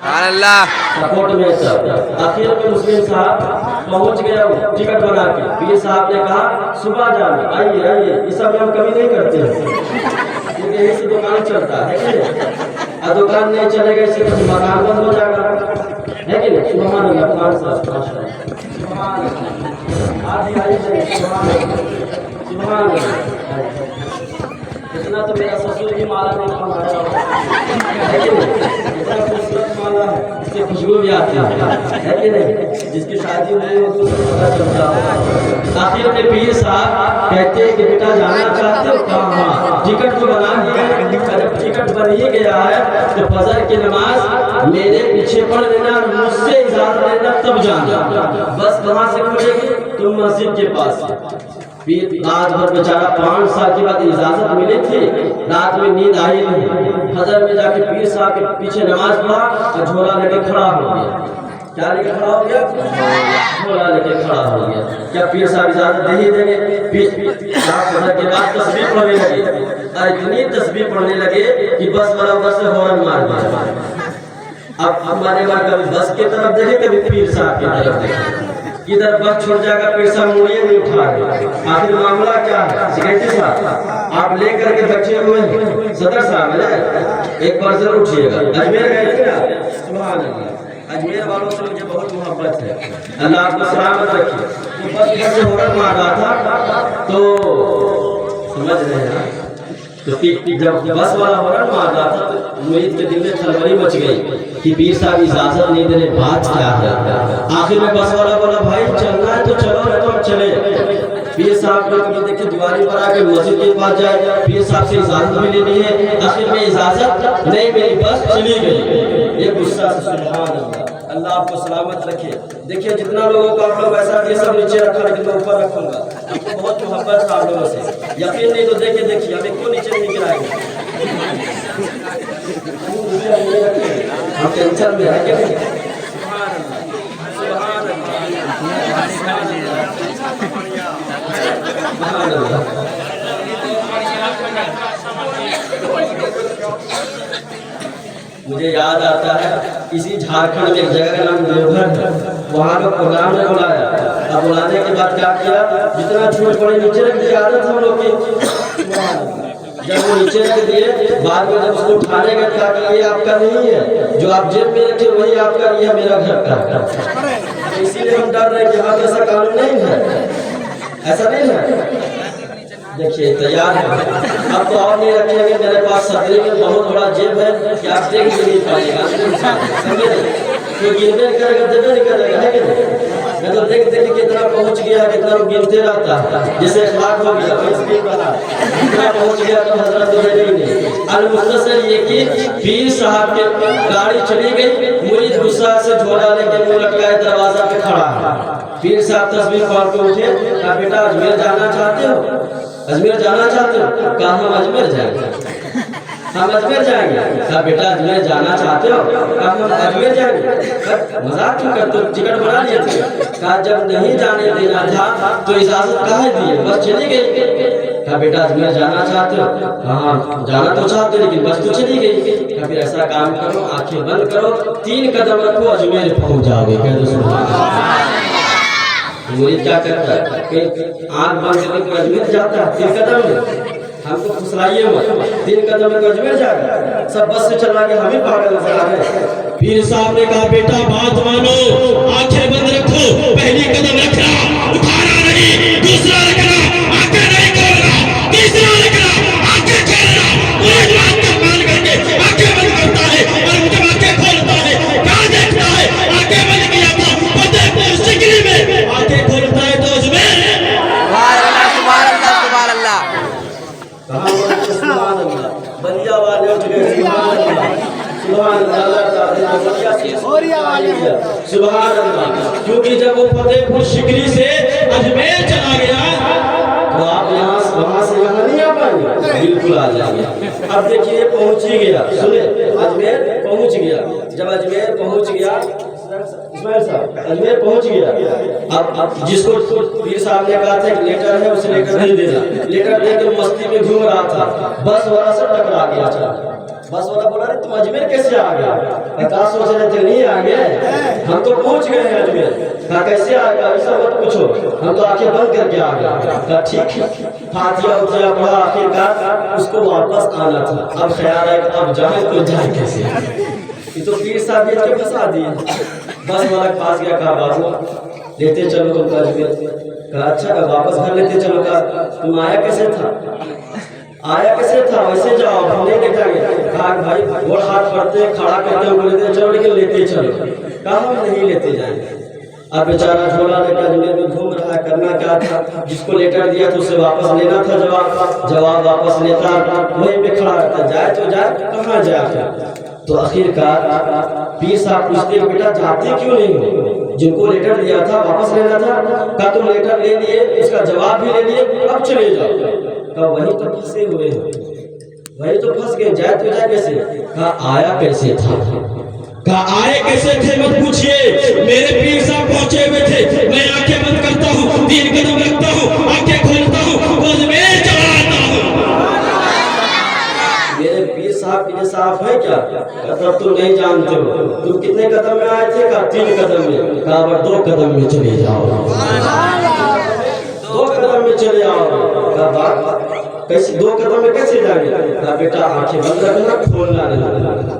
Support में सब। आखिर में मुस्लिम साहब पहुंच गया टिकट बना के। पीर साहब ने कहा सुबह जाना, आइए आइए, ये सब हम कभी नहीं करते हैं क्योंकि यही से दुकान चलता है कि और दुकान नहीं चलेगा इससे तो मकान बंद हो जाएगा, है कि नहीं? सुभान अल्लाह, खान साहब माशाअल्लाह, सुभान अल्लाह। इतना तो मेरा ससुर भी माला नहीं बनाया है कि नहीं? इतना खूबसूरत माला है, इससे खुशबू भी आती है कि नहीं? जिसकी शादी हुई हो तो उसको पता चलता है। आखिर में पीर साहब कहते हैं कि बेटा जाना चाहते हो? कहाँ? टिकट तो बना दिया है। जब टिकट बन ही गया है तो फजर की नमाज मेरे पीछे पढ़ लेना, मुझसे इजाजत लेना, तब जाना। बस कहाँ से खुलेगी? तुम मस्जिद के पास से। रात भर बेचारा 5 साल के बाद इजाजत मिली थी, रात में नींद आई नहीं। फजर में जाके पीर साहब के पीछे नमाज पढ़ा और झोला लेके खड़ा हो गया। क्या लेके खड़ा हो गया? झोला लेके खड़ा हो गया। क्या पीर साहब इजाजत दे ही देंगे? फजर के बाद तस्बीह पढ़ने लगे और इतनी तस्बीह पढ़ने लगे कि बस वाला उधर से हॉर्न मार दिया। अब हमारे वहाँ कभी बस की तरफ देखे, कभी पीर साहब की तरफ देखे। इधर बस छूट जाएगा, पीर साहब मुड़िए नहीं उठा रहे। आखिर मामला क्या है? सेक्रेटरी साहब आप लेकर के बैठे हुए हैं, सदर साहब है, एक बार जरूर उठिएगा। अजमेर गए थे ना? सुभान अल्लाह, अजमेर वालों से मुझे बहुत मोहब्बत है, अल्लाह आपको सलामत रखिए। तो बस इधर से होकर मार रहा था तो समझ रहे हैं, तो जब बस वाला हॉर्न मार रहा था तो मुरीद के दिल में खलबली मच गई कि पीर साहब इजाजत नहीं दे रहे, बात क्या है? आखिर में बस वाला बोला भाई चलना है तो चलो, नहीं तो हम चले। पीर साहब ने कभी देखे दीवारी पर आके मस्जिद के पास जाए, पीर साहब से इजाजत भी लेनी है। आखिर में इजाजत नहीं मिली, बस चली गई। ये गुस्सा से सुभान अल्लाह, अल्लाह आपको सलामत रखे। देखिए जितना लोगों को आप लोग ऐसा ये सब नीचे रखा, लेकिन मैं ऊपर रखूंगा। आपको बहुत मोहब्बत था आप लोगों से, यकीन नहीं तो देखिए हमें क्यों नीचे नहीं गिराएंगे। हम टेंशन में है क्या? मुझे याद आता है इसी झारखंड में एक जगह का नाम देवघर है, वहाँ का प्रोग्राम ने बुलाया। अब बुलाने के बाद क्या किया, जितना झूठ पड़े नीचे रख दिया, आदत हम लोग की। जब वो नीचे रख दिए, बाद में जब उसको उठाने गए क्या कि ये आपका नहीं है, जो आप जेब में रखे वही आपका, ये मेरा घर का। इसीलिए हम डर रहे कि हाँ ऐसा कानून नहीं है, ऐसा नहीं है। देखिए तैयार है, अब तो और नहीं रखेंगे। मेरे पास सदरी में बहुत बड़ा जेब है कि आप देख भी नहीं पाएगा, तो गिनते करेगा देवे नहीं करेगा, है कि नहीं? मैं तो देख देख कितना पहुंच गया, कितना गिनते रहता है। जैसे 1 लाख हो गया, कितना पहुंच गया तो हजरत नहीं। अल-मुख्तसर ये कि पीर साहब के गाड़ी चली गई, मुरीद गुस्सा से झोला लेके मुंह लटकाए दरवाजा पे खड़ा है। पीर साहब तस्वीर पढ़ के उठे, कहा बेटा अजमेर जाना चाहते हो? अजमेर जाना चाहते हो? कहा हम अजमेर जाएंगे, हम अजमेर जाएंगे। कहा बेटा अजमेर जाना चाहते हो? कहा हम अजमेर जाएंगे। मजाक क्यों करते हो, टिकट बना लिए थे। कहा जब नहीं जाने देना था तो इजाजत काहे दिए, बस चली गई। कहा बेटा अजमेर जाना चाहते हो? हाँ जाना तो चाहते लेकिन बस तो चली गई। कहा फिर ऐसा काम करो, आंखें बंद करो, 3 कदम रखो, अजमेर पहुंच जाओगे। मुरीद क्या करता है, आँख बंद करके अजमेर जाता है 3 कदम में। हमको फुसलाइए मत, 3 कदम में अजमेर जाएगा। सब बस से चला के हम ही पागल नजर आ रहे। पीर साहब ने कहा बेटा बात मानो, आंखें बंद रखो, पहली कदम रखना, उठाना नहीं, दूसरा रखना, आंखें नहीं खोलना, तीसरा रखना, आंखें खोलना। मुरीद बात का मान करके आंखें बंद करता है और जब आंखें खोलता है क्या देखता है? आंखें बंद किया था फतेहपुर सिकरी में, आंखें खोलता है तो अजमेर। सुभान अल्लाह, सुभान अल्लाह। बलिया वाले उठ गए, सुभान अल्लाह, सुभान अल्लाह, सुभान अल्लाह। क्योंकि जब वो फतेहपुर सिकरी से अजमेर चला गया तो आप यहाँ से वहाँ से यहाँ नहीं आ पाएंगे, बिल्कुल आ जाएंगे। अब देखिए पहुँच ही गया, सुने अजमेर पहुँच गया। जब अजमेर पहुँच गया, इस्माइल साहब अजमेर पहुँच गया। अब जिसको पीर साहब ने कहा था कि लेटर है उसे लेकर नहीं देना, लेटर देकर मस्ती में घूम रहा था, बस वाला से टकरा गया। बस वाला बोला, अरे तुम अजमेर कैसे आ गए? कहा सोच रहे थे नहीं आ गए, हम तो पहुंच गए हैं अजमेर। कहा कैसे आ गए? ऐसा मत पूछो, हम तो आंखें बंद करके आ गए। कहा ठीक है, फातिया उतिया पढ़ा, आखिरकार उसको वापस आना था। अब ख्याल है कि अब जाए तो जाए कैसे, ये तो पीर साहब बेच के फंसा दिए। बस वाला के पास गया, कहा बाबू लेते चलो तुमको अजमेर। कहा अच्छा, कहा वापस घर लेते चलो। कहा तुम आया कैसे था? आया कैसे था? वैसे जाओ, हम नहीं लेटाएंगे। कहा भाई गोड़ हाथ पड़ते खड़ा करते हुए बोले चलो, लेकिन लेते चलो। कहा हम नहीं लेते जाएंगे। अब बेचारा झोला लेकर अजमेर में घूम रहा है, करना क्या था? जिसको लेटर दिया तो उसे वापस लेना था, जवाब वापस लेता, वहीं पे खड़ा रहता, जाए तो जाए, कहाँ जाए? तो आखिरकार पीर साहब पूछते बेटा जाते क्यों नहीं हो? जिनको लेटर दिया था वापस लेना था। कहा तुम लेटर ले लिए, उसका जवाब भी ले लिए, अब चले जाओ। कहा वही तो फंसे हुए हैं, वही तो फंस गए, जाए तो जाए कैसे? कहा आया कैसे था? कहा आए कैसे थे मत पूछिए, मेरे पीर साहब पहुंचे हुए थे। मैं आंखें बंद करता हूँ, 3 कदम रखता हूँ, आंखें खोलता हूँ, अजमेर चला आता हूँ। मेरे पीर साहब पीर साहब है क्या? तब तुम नहीं जानते हो। तुम कितने कदम में आए थे? कहा 3 कदम में। कहा अब 2 कदम में चले जाओ, 2 कदम में चले आओ। कहा बात कैसे 2 कदम में कैसे जाएंगे? कहा बेटा आंखें बंद रखना, खोलना नहीं।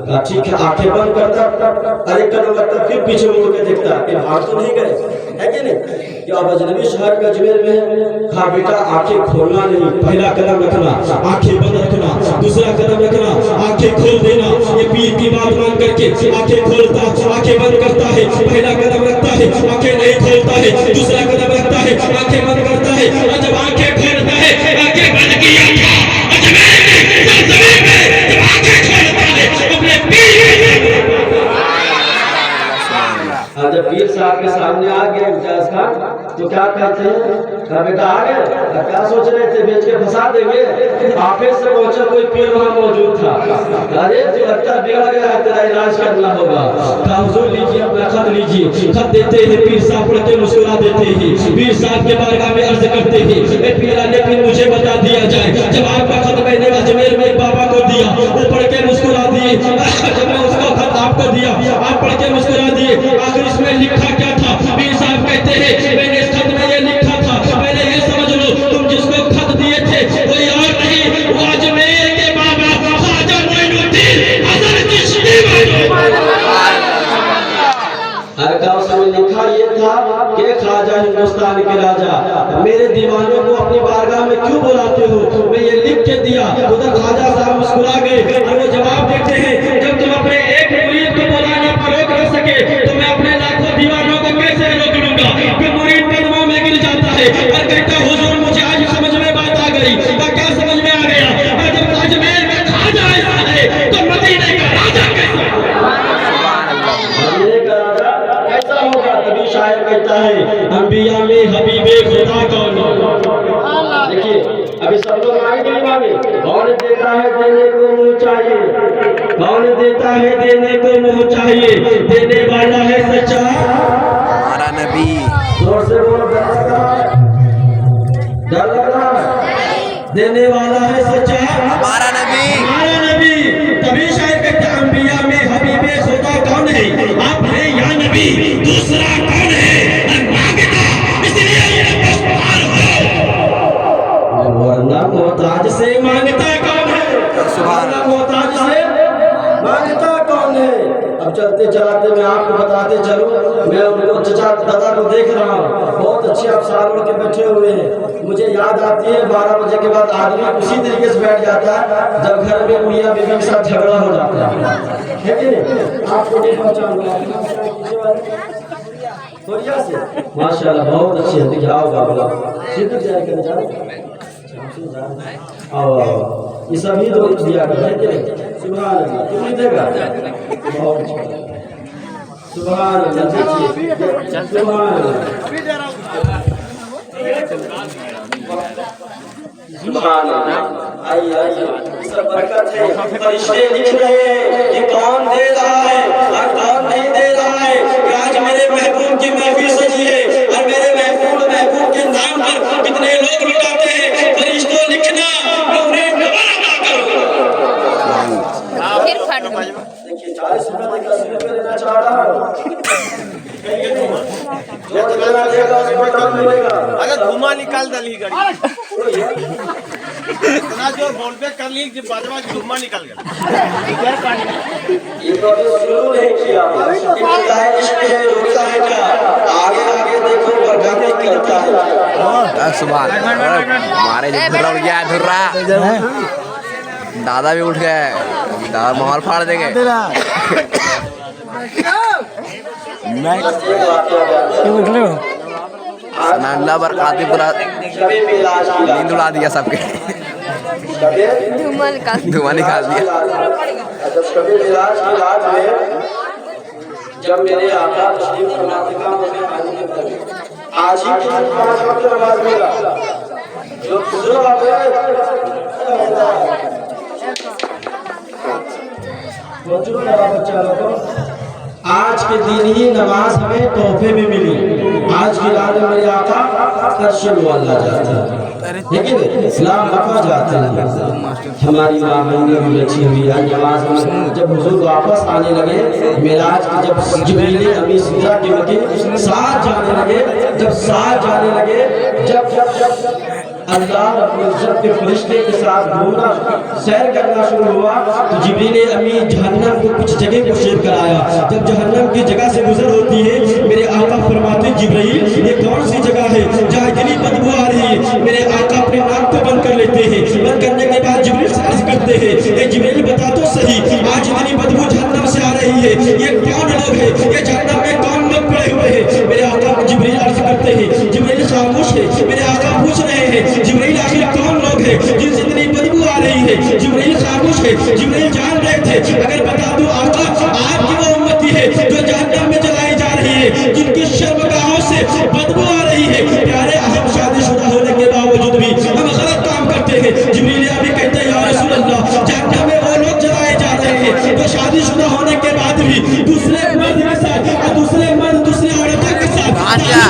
कहा ठीक है, आंखें बंद करता, अरे कदम लगता, फिर पीछे मुड़ के देखता कि भाग तो नहीं गए, है कि नहीं? कि अब अजनबी शहर में अजमेर में। कहा बेटा आंखें खोलना नहीं, पहला कदम रखना, आंखें बंद रखना, दूसरा कदम रखना, आंखें खोल देना। ये पीर की बात मान करके आंखें खोलता, आंखें बंद करता है, पहला कदम रखता है, आंखें नहीं खोलता है, दूसरा कदम रखता है, आंखें बंद करता है, और जब आंखें खोलता है, आंखें बंद किया था अजमेर में, ज़मीन में, जब आंखें खोलता है अपने पीर। जब पीर साहब के सामने आ गए इम्तियाज खान, तो क्या कहते हैं? कहा बेटा आ गए, क्या सोच रहे थे बेच के फंसा देंगे? ऑफिस से पहुंचा, कोई पीर वहां मौजूद था। अरे जो लगता बिगड़ गया है, तेरा इलाज करना होगा। कहा हुजूर लीजिए, अपना खत लीजिए। खत देते हैं, पीर साहब पढ़ के मुस्कुरा देते हैं, पीर साहब के बारगाह में अर्ज करते हैं, पीर लेकिन मुझे बता दिया जाए, जब आपका खत मैंने अजमेर में एक बाबा को दिया, वो पढ़ के मुस्कुरा दिए, जब मैं उसको खत आपको दिया, आप पढ़ के मुस्कुरा दिए, आखिर इसमें लिखा क्या था? पीर साहब कहते हैं मैंने इस खत में ये लिखा था, पहले ये समझ लो तुम जिसको खत दिए थे कोई और नहीं, वो अजमेर के बाबा ख्वाजा मोइनुद्दीन हज़रत चिश्ती। उसमें लिखा ये था कि ख्वाजा हिंदुस्तान के राजा, मेरे दीवानों को अपनी बारगाह में क्यों बुलाते हो? मैं ये लिख के दिया। उधर ख्वाजा साहब मुस्कुरा गए और वो जवाब देते हैं जब तुम अपने एक मुरीद को बुलाने पर रोक न सके तो मैं अपने लाखों दीवानों को कैसे रोक लूंगा? फिर मुरीद कदमों में गिर जाता है और कहता हुजूर मुझे आज समझ में बात आ गई। क्या समझ में आ गया? जब अजमेर में ख्वाजा ऐसा है तो मदीने का राजा कैसा होगा? तभी शायर कहता है अंबिया में हबीबे खुदा कौन? देखिए अभी सब लोग मांगे नहीं मांगे, कौन देता है देने को मुंह चाहिए, कौन देता है देने को मुंह चाहिए, देने वाला है सच्चा हमारा नबी। जोर से बोलो, डर लग रहा है? देने वाला है सच्चा हमारा नबी, हमारा नबी। तभी शायर कहते हैं अंबिया में हबीबे खुदा कौन है? आप हैं या नबी, दूसरा कौन है? मांगता इसलिए ये मुस्तार हो, वरना मोहताज से मांगता कौन है? सुभान मोहताज से मांगता कौन है? अब चलते चलाते मैं आपको बताते चलूं, मैं उनको चचा दादा को देख रहा हूँ, बहुत अच्छे अफसार उड़ के बैठे हुए हैं। मुझे याद आती है 12 बजे के बाद आदमी उसी तरीके से बैठ जाता है जब घर में मियां बीवी के साथ झगड़ा हो जाता है कि नहीं? आपको नहीं पहचान से माशाल्लाह बहुत अच्छी है। जाओ बाबा सीधे जाकर जाओ, आओ ये सभी तो दिया कर सुभान अल्लाह, कितनी देगा? बहुत सुभान अल्लाह, देखिए सुभान अल्लाह, सुभान अल्लाह। आइए आइए, सब बरकत है। फरिश्ते लिख रहे हैं कि कौन दे रहा है और कौन नहीं दे रहा है। कि आज मेरे महबूब की महफिल सजी है और मेरे महबूब के नाम पर कितने लोग लुटाते हैं। फरिश्तों लिखना, नूरे नवाज़ करो। जो जगह देगा उसको टर्न मिलेगा। अगर धुआं निकाल दली गाड़ी इतना जो बोल पे कर ली कि बाजवा धुआं निकल गया। ये तो अभी शुरू नहीं किया, इनका है इश्क है, रुकता है क्या? आगे आगे देखो बरकत नहीं करता है। सुबह हमारे जो धुर्रा उठ गया है, धुर्रा दादा भी उठ गए, दादा माहौल फाड़ देंगे। अल्लाह बरकाती पूरा नींद उड़ा दिया सबके, धुआं निकाल दिया। कभी मिलाज की रात में जब मेरे आका तशरीफ फरमाते का मुझे आज ही 5 वक्त नमाज मिला जो बुजुर्ग आ गए बच्चा लोगों, आज के दिन ही नमाज हमें तोहफे में मिली। आज की रात में मेरे आका अर्शल वाला जाता है, लेकिन इस्लाम मक्का जाता है। हमारी माँ बहनें भी बची हुई है नमाज में। जब बुजुर्ग वापस आने लगे मेराज की, जब जिब्रील अमी सिदरा के उनके साथ जाने लगे, जब साथ जाने लगे, जब अल्लाह अपने इज्जत के फरिश्ते के साथ घूमना सैर करना शुरू हुआ तो जिब्रील अमी जहन्नम को कुछ जगह को शेयर कराया। जब जहन्नम की जगह से गुजर होती है मेरे आका फरमाते जिब्रील ये कौन सी जगह है जहाँ इतनी बदबू आ रही है? मेरे आका अपने नाक को बंद कर लेते हैं, बंद करने के बाद जिब्रील से अर्ज करते हैं ये जिब्रील बता तो सही आज इतनी बदबू जहन्नम से आ रही है, ये कौन लोग है, ये जहन्नम में कौन लोग पड़े हुए हैं? मेरे आका जिब्रील अर्ज करते हैं, जिब्रील खामोश है। मेरे आका पूछ रहे हैं जिब्रील आखिर कौन लोग हैं जिनसे इतनी बदबू आ रही है? जिब्रील खामोश है। जिब्रील जान रहे थे अगर बता दूं आका आपकी वो उम्मती है जो जहन्नम में जलाई जा रही है, जिनकी शर्मगाहों से बदबू आ रही है। प्यारे हम शादीशुदा होने के बावजूद भी हम गलत काम करते हैं। जिब्रील अभी कहते हैं या रसूल अल्लाह जहन्नम में वो लोग जलाए जा रहे हैं जो शादीशुदा होने के बाद भी दूसरे मर्द के साथ और दूसरे मर्द दूसरी औरतों के साथ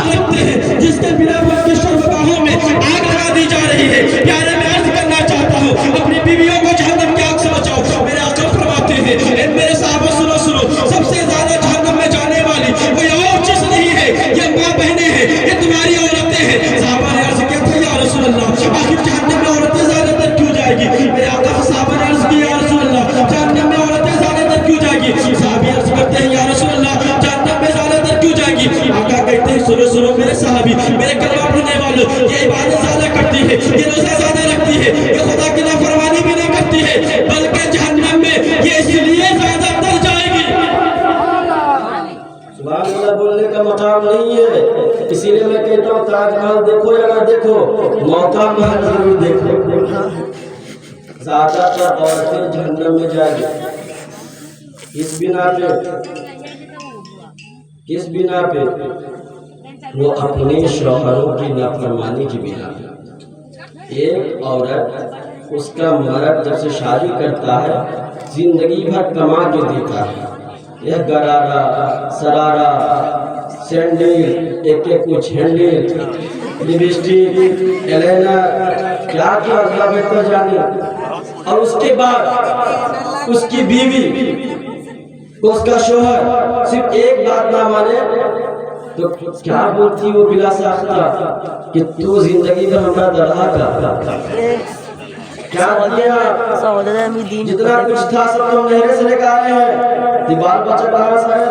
रखते हैं, जिसके बिना उनकी शर्मगाहों में आग लगा दी जा रही है। प्यारे मैं अर्ज करना चाहता हूँ अपनी बीवियों को जहन्नम की आग से बचाओ। मेरे आका फरमाते हैं मेरे साहबा सुनो सुनो, सबसे ज्यादा जहन्नम में जाने वाली कोई और चीज नहीं है, ये माँ बहनें हैं, ये तुम्हारी औरतें हैं। साहबा ने अर्ज किया था या रसूल अल्लाह आखिर जहन्नम में औरतें ज्यादातर क्यों जाएगी? मेरे आका साहबा ने अर्ज किया या रसूल अल्लाह जहन्नम में औरतें ज्यादातर क्यों जाएगी? साहबी अर्ज करते हैं या रसूल अल्लाह जहन्नम में ज्यादातर क्यों जाएगी? आका कहते हैं सुनो सुनो मेरे साहबी, मेरे कलमा पढ़ने वालों, ये इबादत ज्यादा करती है, ये रोजा ज्यादा रखती है, ये खुदा की नाफरमानी भी नहीं करती है, बल्कि जहन्नम में ये इसलिए ज्यादातर जाएगी। सुभान अल्लाह बोलने का मकाम नहीं है, इसीलिए मैं कहता हूँ ताजमहल देखो या ना देखो, मौका महल जरूर देखो। ज्यादातर औरतें जहन्नम में जाएगी किस बिना पे? वो अपने शौहरों की नाफरमानी की बिना पे। एक औरत उसका मर्द जब से शादी करता है जिंदगी भर कमा के देता है, यह गरारा सरारा सैंडल एक कुछ हैंडल लिपस्टिक एलेना क्या क्या तो जाने। और उसके बाद उसकी बीवी उसका शोहर सिर्फ एक बात ना माने तो क्या बोलती वो बिला साख्ता कि तू जिंदगी में हमारा दरहा का क्या दिया? जितना कुछ था सब तो नहरे से लेकर आए हैं, दीवार बच्चा कहाँ से आए?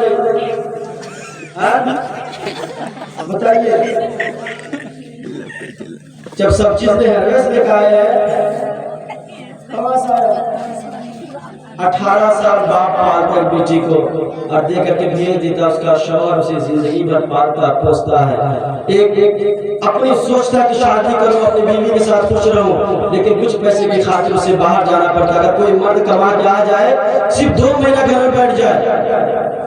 बताइए, जब सब चीज नहरे से लेकर आए हैं कहाँ से आया? 18 साल बाप पालता है बेटी को और दे करके भेज देता, उसका शौहर उसे जिंदगी भर पालता पोसता है। एक अपनी सोच था कि शादी करूं अपनी बीवी के साथ खुश रहूं, लेकिन कुछ पैसे की खातिर उसे बाहर जाना पड़ता। अगर कोई मर्द कमा के आ जाए सिर्फ 2 महीना घर में बैठ जाए,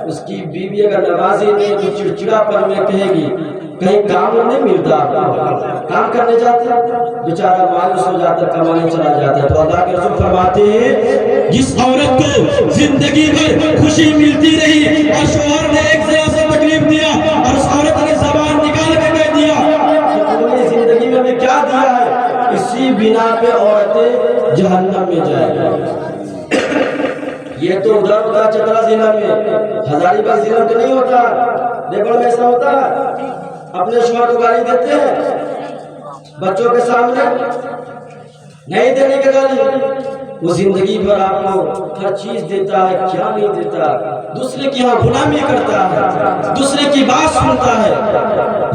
उसकी बीवी अगर नवाजी नहीं तो चिड़चिड़ापन में कहेगी कहीं काम नहीं मिलता, काम करने जाते बेचारा मायूस हो जाता, कमाने चला जाता है। तो अल्लाह के रसूल फरमाते हैं जिस औरत को जिंदगी भर खुशी मिलती रही और शौहर ने एक से तकलीफ दिया और उस औरत ने ज़बान निकाल के कह दिया कि तुमने जिंदगी में हमें क्या दिया है, इसी बिना पे औरतें जहन्नम में जाएंगी। ये तो उधर उधर चतरा जिला में, हजारीबाग जिला में नहीं होता, रेगड़ में ऐसा होता है। अपने शोहर को गाली देते हैं बच्चों के सामने, नहीं देने के गाली। वो जिंदगी भर आपको हर चीज देता है, क्या नहीं देता, दूसरे की यहाँ गुलामी करता है, दूसरे की बात सुनता है,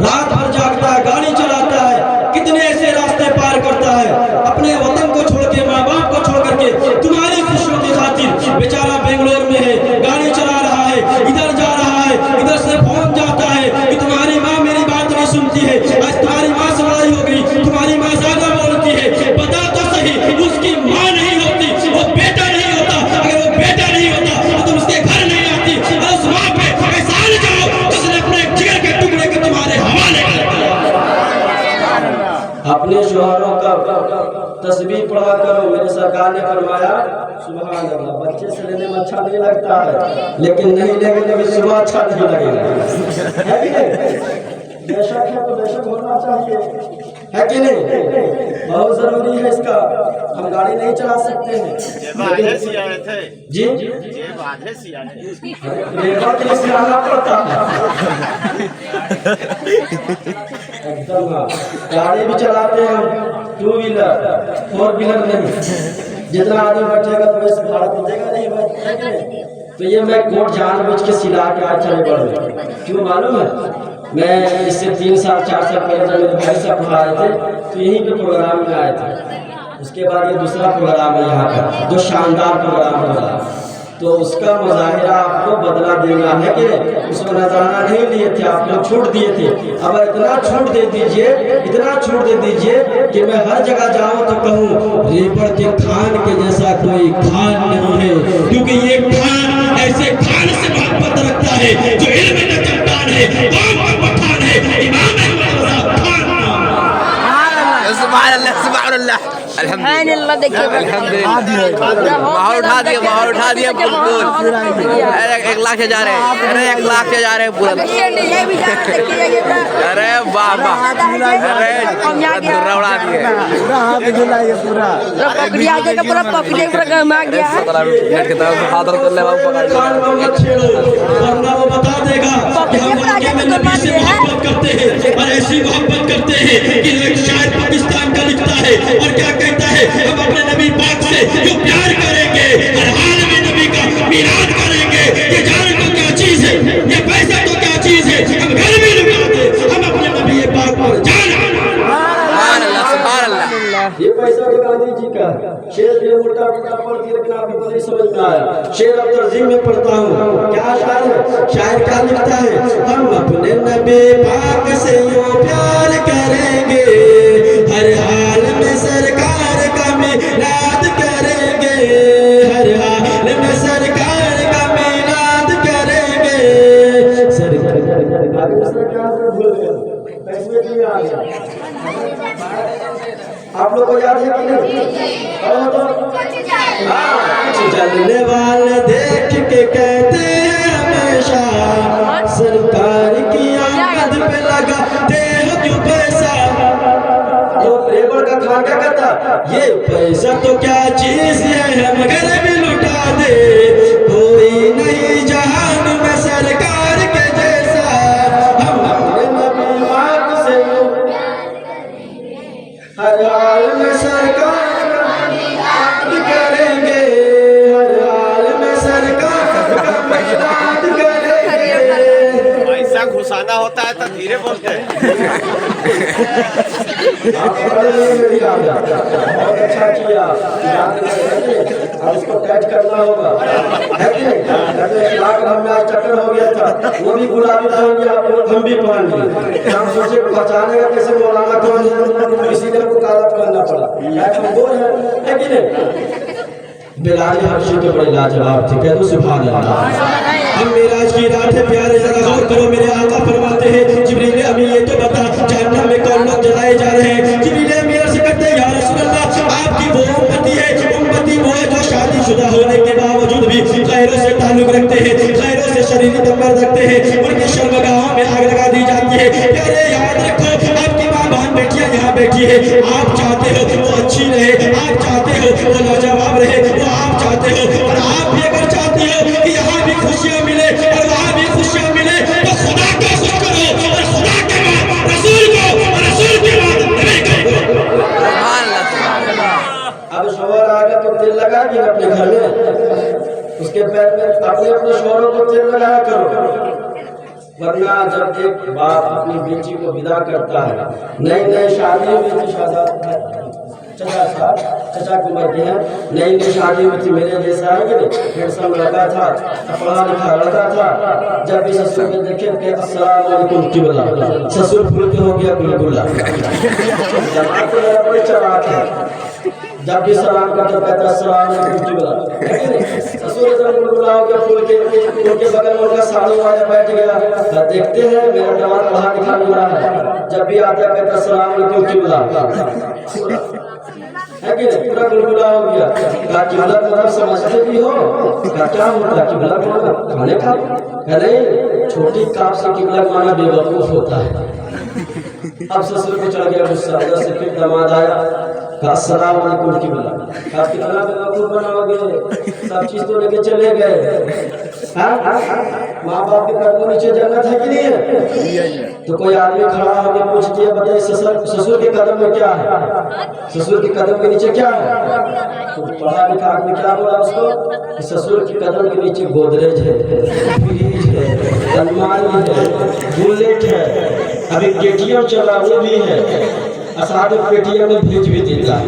रात भर जागता है, गाड़ी चलाता है, कितने ऐसे रास्ते पार करता है, अपने वतन को छोड़ के, माँ बाप को छोड़ करके तुम्हारी खुशियों की खातिर बेचारा बेंगलोर में है, गाड़ी चला रहा है, इधर जा रहा है, इधर से फोन जाता है कि तुम्हारी माँ मेरी बात नहीं सुनती है, आज तुम्हारी माँ से लड़ाई हो गई, तुम्हारी माँ ज्यादा बोलती है। बता तो सही, उसकी माँ नहीं होती, वो बेटा नहीं होता, अगर वो बेटा नहीं होता तो तुम उसके घर नहीं आती, और उस माँ पे एहसान जाओ जिसने अपने जिगर के टुकड़े को तुम्हारे हवाले कर दिया। अपने शोहरों का तस्बीह पढ़ा करो, मेरे सरकार ने फरमाया सुभान अल्लाह। बच्चे से लेने में अच्छा नहीं लगता है, लेकिन नहीं लेंगे तो सुबह अच्छा नहीं लगेगा, है कि नहीं? बेशक है तो बेशक होना चाहिए, है कि नहीं? बहुत जरूरी है इसका। हम गाड़ी नहीं चला सकते हैं जी, लेबर के लिए सियाना पड़ता है एकदम। गाड़ी भी चलाते हैं हम, 2 व्हीलर 4 व्हीलर नहीं, जितना आदमी बैठेगा तो वैसे भाड़ा मिलेगा नहीं भाई। तो ये मैं कोट जानबूझ के सिला के आज चले बढ़, क्यों मालूम है? मैं इससे 3 साल 4 साल पहले जब मेरे भाई साहब पढ़ाए थे तो यहीं पे प्रोग्राम में आए थे। उसके बाद ये दूसरा प्रोग्राम है यहाँ का, जो शानदार प्रोग्राम हो रहा है, तो उसका मुजाहिरा आपको बदला देना है कि उसको नजराना नहीं लिए थे, आप लोग छूट दिए थे। अब इतना छूट दे दीजिए, इतना छूट दे दीजिए कि मैं हर जगह जाऊं तो कहूं रेपड़ के खान के जैसा कोई खान नहीं है, क्योंकि ये खान ऐसे खान से मोहब्बत रखता है जो इल्म में चट्टान है, कौम का पठान है, इमाम अहमद खान। सुभान अल्लाह, सुभान अल्लाह, अल्हम्दुलिल्लाह। देखिए माहौल उठा दिया, माहौल उठा दिया बिल्कुल। अरे 1 लाख से जा रहे हैं, अरे 1 लाख से जा रहे हैं पूरा। अरे वाह वाह, अरे दुर्रा उड़ा दिए पूरा, नेट की तरफ हाथ कर ले बाबू, पकड़ वो बता देगा कि हम वाकई में नबी से मोहब्बत करते हैं, और ऐसी मोहब्बत करते हैं कि एक शायर पाकिस्तान का लिखता है और क्या कहता है, हम अपने नबी पाक से जो प्यार करेंगे हर हाल में नबी का मीराद करेंगे। ये जान तो क्या चीज है, ये पैसा तो क्या चीज है, हम घर में लुटा दे, हम अपने नबी पाक पर जान। ये पैसा भी गांधी जी का शेर भी मोटा मोटा पढ़ दिया, लेकिन आपको तो नहीं समझ में आया। शेर अब तर्जीम में पढ़ता हूँ, क्या शायर है? शायर क्या लिखता है? हम अपने नबी पाक से यूं प्यार करेंगे, हर हाल में सरकार का मिलाद करेंगे, हर हाल में सरकार का मिलाद करेंगे। सरकार भूल गया, आप लोग को याद है कि नहीं? चलने वाले देख के कहते हैं हमेशा, सरकार की आमद पे लगाते हो क्यों पैसा। तो लेबर का खान क्या कहता, ये पैसा तो क्या चीज है, हम घर भी लुटा दे, कोई नहीं जहान में सरकार के जैसा। हम अपने नबी पाक से हर हाल में सरकार का मिलाद करेंगे, हर हाल में सरकार का मिलाद करेंगे। ऐसा घुसाना होता है तो धीरे बोलते हैं। बहुत अच्छा किया, अब इसको टाइट करना होगा, है कि नहीं? 1 लाख में आज चक्कर हो गया था, वो भी गुलाबी पहन लिया, हम भी पहन लिए। हम सोचे पहचाने का कैसे मौलाना कौन है, इसीलिए हमको काला पहनना पड़ा, कमजोर है कि नहीं? बिलाल हबशी के बड़े लाजवाब थे, कह दो सुभान अल्लाह। हम मेराज की रात है प्यारे, जरा गौर करो, मेरे आका फरमाते हैं जिब्रील अमीन ये तो बता जहन्नम में कौन लोग जलाए जा रहे हैं। जिब्रील अमीन अर्ज़ करते हैं या रसूल अल्लाह, आपकी वो उम्मती है, उम्मती वो है जो शादीशुदा होने के बावजूद भी खैरों से ताल्लुक रखते हैं, खैरों से शरीरी तंबर रखते हैं, उनकी शर्मगाहों में आग लगा दी जाती है। प्यारे याद रखो, आपकी माँ बहन बेटी बच्चियां यहाँ बैठी है, आप चाहते हो वो अच्छी रहे, आप चाहते हो वो लाजवाब रहे, वो आप चाहते हो, और आप भी अगर चाहते हो कि यहाँ भी खुशियाँ मिले और वहाँ भी खुशियाँ मिले, तो खुदा को खुश करो और खुदा के बाद रसूल को और रसूल के बाद नबी को। अब शोहर आएगा तो तेल लगा दी अपने घर में, उसके पैर में अपने अपने शोहरों को तेल लगाया करो। वरना जब एक बाप अपनी बेटी को विदा करता है, नई नई शादी हुई थी, चचा की उम्र की है, नई नई शादी हुई थी, मेरे जैसा है कि हैंडसम लड़का था, पढ़ा लिखा लड़का था। जब भी ससुर को देखे कि अस्सलाम वालेकुम किबला, ससुर फूल के हो गया बिल्कुल। जमात तो मेरा बड़ी चलाक है, जब भी सलाम करता कहता अस्सलाम वालेकुम किबला, ससुर जब बुला हो गया फूल के, उनके बगल में उनका साड़ू वाला बैठ गया। देखते हैं मेरा जवान पढ़ा लिखा मिल रहा है, जब भी आता कहता अस्सलाम वालेकुम किबला, है कि नहीं, पूरा गुलगुला हो गया। कहा किबला मतलब समझते भी हो, क्या होता है किबला माना खाने का? नहीं, छोटी काप से किबला माना बेवकूफ होता है। अब ससुर को चढ़ गया गुस्सा, उधर से फिर दामाद आया, कहा अस्सलाम वालेकुम किबला, कहा कितना बेवकूफ बनाओगे, सब चीज तो लेके चले गए। माँ बाप के कदमों नीचे जन्नत है कि नहीं है? तो कोई आदमी खड़ा होकर पूछ दिया बताइए ससुर के कदम में क्या है, ससुर के कदम के नीचे क्या है? तो पढ़ा लिखा आदमी क्या बोला उसको? ससुर के कदम के नीचे गोदरेज है, फ्रिज है, अलमारी है, बुलेट है, अभी केटीएम चला वो भी है, साथ में पेटीएम में भेज भी देता है।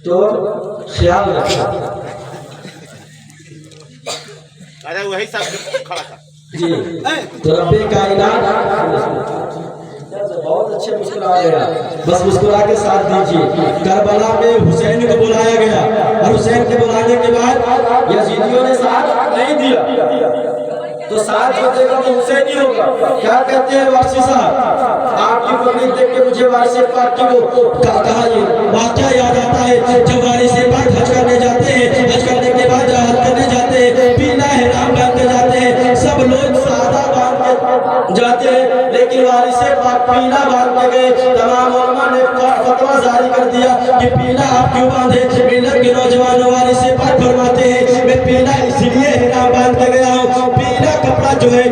तो ख्याल रखना। अरे वही सब खड़ा था जी, तो रब्बे कायनात बहुत अच्छे मुस्कुरा गया, बस मुस्कुरा के साथ दीजिए। करबला में हुसैन को बुलाया गया और हुसैन के बुलाने के बाद यजीदियों ने साथ नहीं दिया, तो साथ जो देगा वो हुसैन ही होगा। क्या कहते हैं वारसी साहब, आपकी पत्नी देख के मुझे वारिस पाक की वो कहा ये वाक़या याद आता है, जब वारिस पाक हज करने जाते हैं, हज करने के बाद हज करने जाते हैं, पीला हिराम बांध के जाते हैं, सब लोग सादा बांध के जाते हैं, लेकिन वारिस पाक पीला बांध के गए। तमाम उलमा ने फतवा जारी कर दिया कि पीला आप क्यों बांधे? मिलत के नौजवान वारिस पाक फरमाते हैं मैं पीला इसलिए हिराम बांध के गया हूँ, पीला कपड़ा जो है